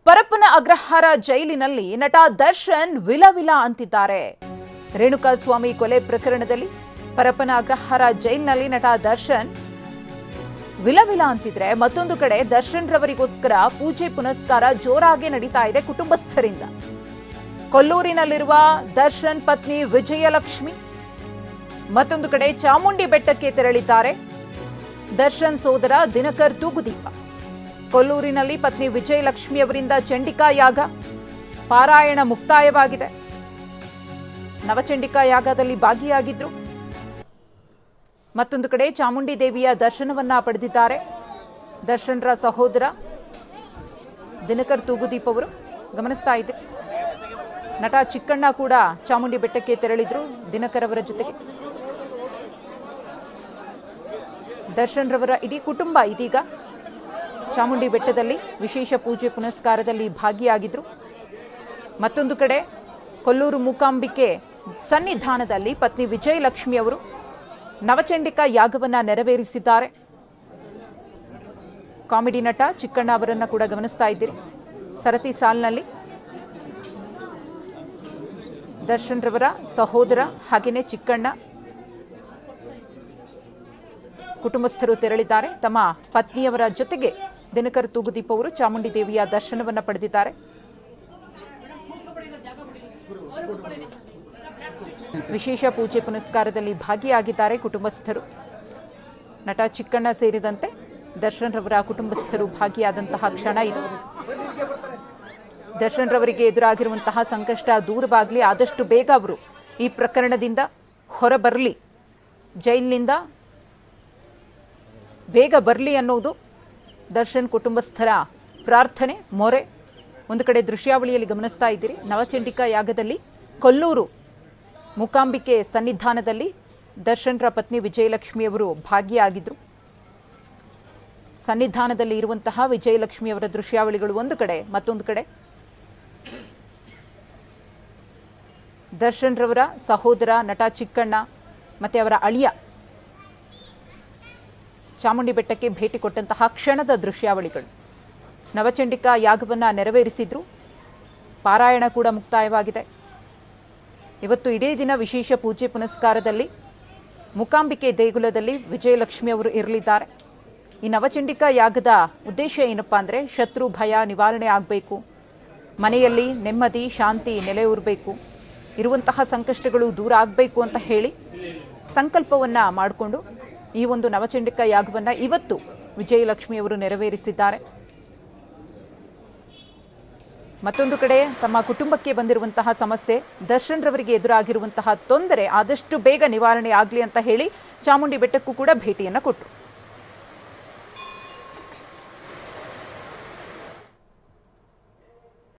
ಪರಪ್ಪನ ಅಗ್ರಹಾರ ಜೈಲಿನಲ್ಲಿ ನಟ ದರ್ಶನ್ ವಿಲವಿಲ ಅಂತಿದ್ದಾರೆ. ರೇಣುಕಾಸ್ವಾಮಿ ಕೊಲೆ ಪ್ರಕರಣದಲ್ಲಿ ಪರಪ್ಪನ ಅಗ್ರಹಾರ ಜೈಲಿನಲ್ಲಿ ನಟ ದರ್ಶನ್ ವಿಲವಿಲ ಅಂತಿದ್ರೆ, ಮತ್ತೊಂದು ಕಡೆ ದರ್ಶನ್ ರವರಿಗೋಸ್ಕರ ಪೂಜೆ ಪುನಸ್ಕಾರ ಜೋರಾಗಿ ನಡೀತಾ ಇದೆ ಕುಟುಂಬಸ್ಥರಿಂದ. ಕೊಲ್ಲೂರಿನಲ್ಲಿರುವ ದರ್ಶನ್ ಪತ್ನಿ ವಿಜಯಲಕ್ಷ್ಮಿ ಮತ್ತೊಂದು ಕಡೆ ಚಾಮುಂಡಿ ಬೆಟ್ಟಕ್ಕೆ ತೆರಳಿದ್ದಾರೆ. ದರ್ಶನ್ ಸೋದರ ದಿನಕರ್ ತೂಗುದೀಪ. ಕೊಲ್ಲೂರಿನಲ್ಲಿ ಪತ್ನಿ ವಿಜಯಲಕ್ಷ್ಮಿ ಅವರಿಂದ ಚಂಡಿಕಾ ಯಾಗ ಪಾರಾಯಣ ಮುಕ್ತಾಯವಾಗಿದೆ. ನವಚಂಡಿಕಾ ಯಾಗದಲ್ಲಿ ಭಾಗಿಯಾಗಿದ್ರು. ಮತ್ತೊಂದು ಕಡೆ ಚಾಮುಂಡಿ ದೇವಿಯ ದರ್ಶನವನ್ನ ಪಡೆದಿದ್ದಾರೆ ದರ್ಶನ್ರ ಸಹೋದರ ದಿನಕರ್ ತೂಗುದೀಪ್ ಅವರು. ಗಮನಿಸ್ತಾ ಇದ್ದೆ, ನಟ ಚಿಕ್ಕಣ್ಣ ಕೂಡ ಚಾಮುಂಡಿ ಬೆಟ್ಟಕ್ಕೆ ತೆರಳಿದ್ರು ದಿನಕರ್ ಅವರ ಜೊತೆಗೆ. ದರ್ಶನ್ ರವರ ಇಡೀ ಕುಟುಂಬ ಇದೀಗ ಚಾಮುಂಡಿ ಬೆಟ್ಟದಲ್ಲಿ ವಿಶೇಷ ಪೂಜೆ ಪುನಸ್ಕಾರದಲ್ಲಿ ಭಾಗಿಯಾಗಿದ್ರು. ಮತ್ತೊಂದು ಕಡೆ ಕೊಲ್ಲೂರು ಮೂಕಾಂಬಿಕೆ ಸನ್ನಿಧಾನದಲ್ಲಿ ಪತ್ನಿ ವಿಜಯಲಕ್ಷ್ಮಿ ಅವರು ನವಚಂಡಿಕಾ ಯಾಗವನ್ನ ನೆರವೇರಿಸಿದ್ದಾರೆ. ಕಾಮಿಡಿ ನಟ ಚಿಕ್ಕಣ್ಣ ಅವರನ್ನ ಕೂಡ ಗಮನಿಸ್ತಾ ಇದ್ದೀರಿ. ಸರತಿ ಸಾಲಿನಲ್ಲಿ ದರ್ಶನ್ ರವರ ಸಹೋದರ ಹಾಗೆಯೇ ಚಿಕ್ಕಣ್ಣ ಕುಟುಂಬಸ್ಥರು ತೆರಳಿದ್ದಾರೆ. ತಮ್ಮ ಪತ್ನಿಯವರ ಜೊತೆಗೆ ದಿನಕರ್ ತೂಗುದೀಪ್ ಅವರು ಚಾಮುಂಡಿ ದೇವಿಯ ದರ್ಶನವನ್ನು ಪಡೆದಿದ್ದಾರೆ. ವಿಶೇಷ ಪೂಜೆ ಪುನಸ್ಕಾರದಲ್ಲಿ ಭಾಗಿಯಾಗಿದ್ದಾರೆ ಕುಟುಂಬಸ್ಥರು. ನಟ ಚಿಕ್ಕಣ್ಣ ಸೇರಿದಂತೆ ದರ್ಶನ್ ರವರ ಕುಟುಂಬಸ್ಥರು ಭಾಗಿಯಾದಂತಹ ಕ್ಷಣ ಇದು. ದರ್ಶನ್ ರವರಿಗೆ ಎದುರಾಗಿರುವಂತಹ ಸಂಕಷ್ಟ ದೂರವಾಗಲಿ, ಆದಷ್ಟು ಬೇಗ ಅವರು ಈ ಪ್ರಕರಣದಿಂದ ಹೊರಬರಲಿ, ಜೈಲಿನಿಂದ ಬೇಗ ಬರಲಿ ಅನ್ನೋದು ದರ್ಶನ್ ಕುಟುಂಬಸ್ಥರ ಪ್ರಾರ್ಥನೆ, ಮೊರೆ. ಒಂದು ಕಡೆ ದೃಶ್ಯಾವಳಿಯಲ್ಲಿ ಗಮನಿಸ್ತಾ ಇದ್ದೀರಿ, ನವಚಂಡಿಕಾ ಯಾಗದಲ್ಲಿ ಕೊಲ್ಲೂರು ಮೂಕಾಂಬಿಕೆ ಸನ್ನಿಧಾನದಲ್ಲಿ ದರ್ಶನ್ರ ಪತ್ನಿ ವಿಜಯಲಕ್ಷ್ಮಿಯವರು ಭಾಗಿಯಾಗಿದ್ದರು. ಸನ್ನಿಧಾನದಲ್ಲಿ ಇರುವಂತಹ ವಿಜಯಲಕ್ಷ್ಮಿಯವರ ದೃಶ್ಯಾವಳಿಗಳು ಒಂದು ಕಡೆ, ಮತ್ತೊಂದು ಕಡೆ ದರ್ಶನ್ ರವರ ಸಹೋದರ ನಟ ಚಿಕ್ಕಣ್ಣ ಮತ್ತೆ ಅವರ ಅಳಿಯ ಚಾಮುಂಡಿ ಬೆಟ್ಟಕ್ಕೆ ಭೇಟಿ ಕೊಟ್ಟಂತಹ ಕ್ಷಣದ ದೃಶ್ಯಾವಳಿಗಳು. ನವಚಂಡಿಕಾ ಯಾಗವನ್ನು ನೆರವೇರಿಸಿದ್ರು. ಪಾರಾಯಣ ಕೂಡ ಮುಕ್ತಾಯವಾಗಿದೆ. ಇವತ್ತು ಇಡೀ ದಿನ ವಿಶೇಷ ಪೂಜೆ ಪುನಸ್ಕಾರದಲ್ಲಿ ಮೂಕಾಂಬಿಕೆ ದೇಗುಲದಲ್ಲಿ ವಿಜಯಲಕ್ಷ್ಮಿ ಅವರು ಇರಲಿದ್ದಾರೆ. ಈ ನವಚಂಡಿಕಾ ಯಾಗದ ಉದ್ದೇಶ ಏನಪ್ಪಾ ಅಂದರೆ, ಶತ್ರು ಭಯ ನಿವಾರಣೆ ಆಗಬೇಕು, ಮನೆಯಲ್ಲಿ ನೆಮ್ಮದಿ ಶಾಂತಿ ನೆಲೆಯೂರಬೇಕು, ಇರುವಂತಹ ಸಂಕಷ್ಟಗಳು ದೂರ ಆಗಬೇಕು ಅಂತ ಹೇಳಿ ಸಂಕಲ್ಪವನ್ನು ಮಾಡಿಕೊಂಡು ಈ ಒಂದು ನವಚಂಡಿಕಾ ಯಾಗವನ್ನು ಇವತ್ತು ವಿಜಯಲಕ್ಷ್ಮಿಯವರು ನೆರವೇರಿಸಿದ್ದಾರೆ. ಮತ್ತೊಂದು ಕಡೆ ತಮ್ಮ ಕುಟುಂಬಕ್ಕೆ ಬಂದಿರುವಂತಹ ಸಮಸ್ಯೆ, ದರ್ಶನ್ ರವರಿಗೆ ಎದುರಾಗಿರುವಂತಹ ತೊಂದರೆ ಆದಷ್ಟು ಬೇಗ ನಿವಾರಣೆ ಆಗಲಿ ಅಂತ ಹೇಳಿ ಚಾಮುಂಡಿ ಬೆಟ್ಟಕ್ಕೂ ಕೂಡ ಭೇಟಿಯನ್ನು ಕೊಟ್ಟರು.